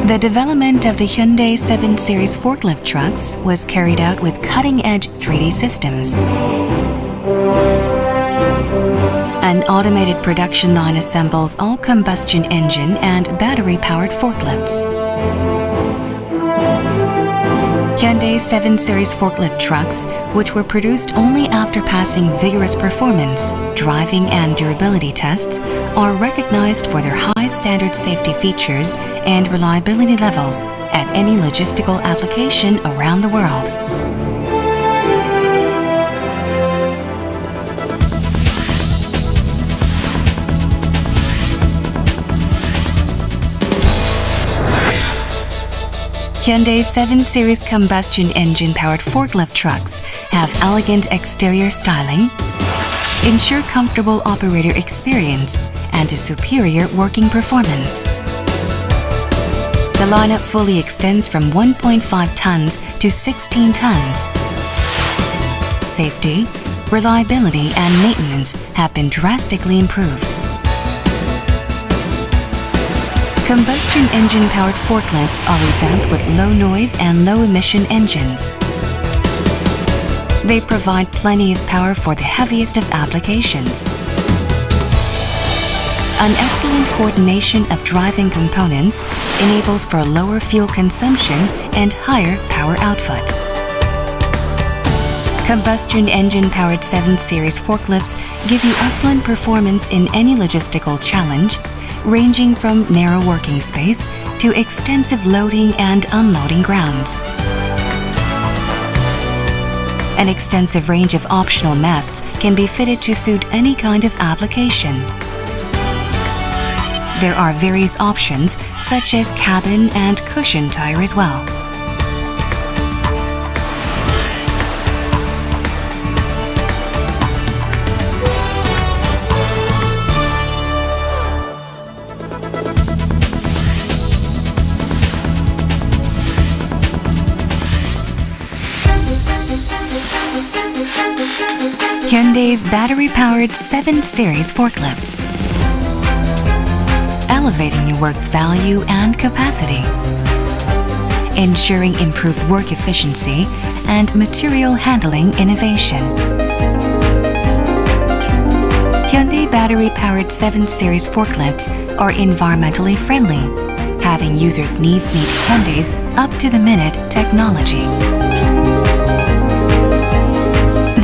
The development of the Hyundai 7 Series forklift trucks was carried out with cutting-edge 3D systems. An automated production line assembles all combustion engine and battery-powered forklifts. Hyundai 7 Series forklift trucks, which were produced only after passing vigorous performance, driving and durability tests, are recognized for their high standard safety features and reliability levels at any logistical application around the world. Hyundai 7 Series combustion engine-powered forklift trucks have elegant exterior styling, ensure comfortable operator experience, and a superior working performance. The lineup fully extends from 1.5 tons to 16 tons. Safety, reliability, and maintenance have been drastically improved. Combustion engine-powered forklifts are revamped with low-noise and low-emission engines. They provide plenty of power for the heaviest of applications. An excellent coordination of driving components enables for lower fuel consumption and higher power output. Combustion engine-powered 7 Series forklifts give you excellent performance in any logistical challenge, ranging from narrow working space to extensive loading and unloading grounds. An extensive range of optional masts can be fitted to suit any kind of application. There are various options such as cabin and cushion tire as well. Hyundai's battery-powered 7 Series forklifts, elevating your work's value and capacity, ensuring improved work efficiency and material handling innovation. Hyundai battery-powered 7 Series forklifts are environmentally friendly, having users' needs meet Hyundai's up-to-the-minute technology.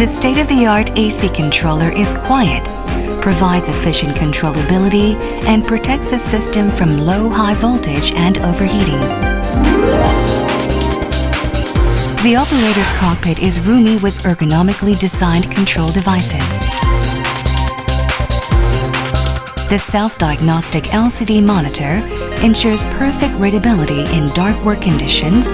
The state-of-the-art AC controller is quiet, provides efficient controllability, and protects the system from low, high voltage and overheating. The operator's cockpit is roomy with ergonomically designed control devices. The self-diagnostic LCD monitor ensures perfect readability in dark work conditions,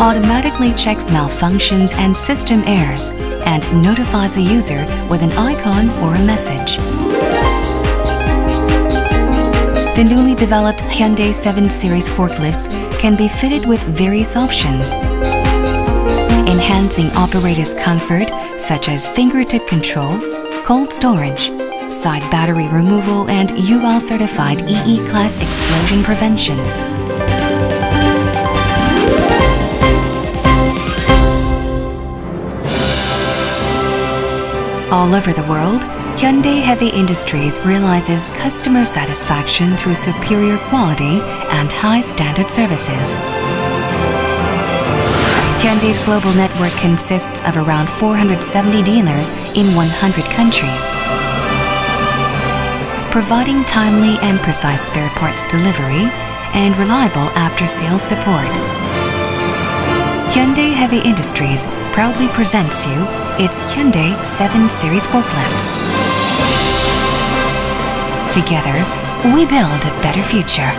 automatically checks malfunctions and system errors, and notifies the user with an icon or a message. The newly developed Hyundai 7 Series forklifts can be fitted with various options, enhancing operators' comfort such as fingertip control, cold storage, side battery removal, and UL-certified EE Class explosion prevention. All over the world, Hyundai Heavy Industries realizes customer satisfaction through superior quality and high standard services. Hyundai's global network consists of around 470 dealers in 100 countries, providing timely and precise spare parts delivery and reliable after-sales support. Hyundai Heavy Industries proudly presents you its Hyundai 7 Series forklifts. Together, we build a better future.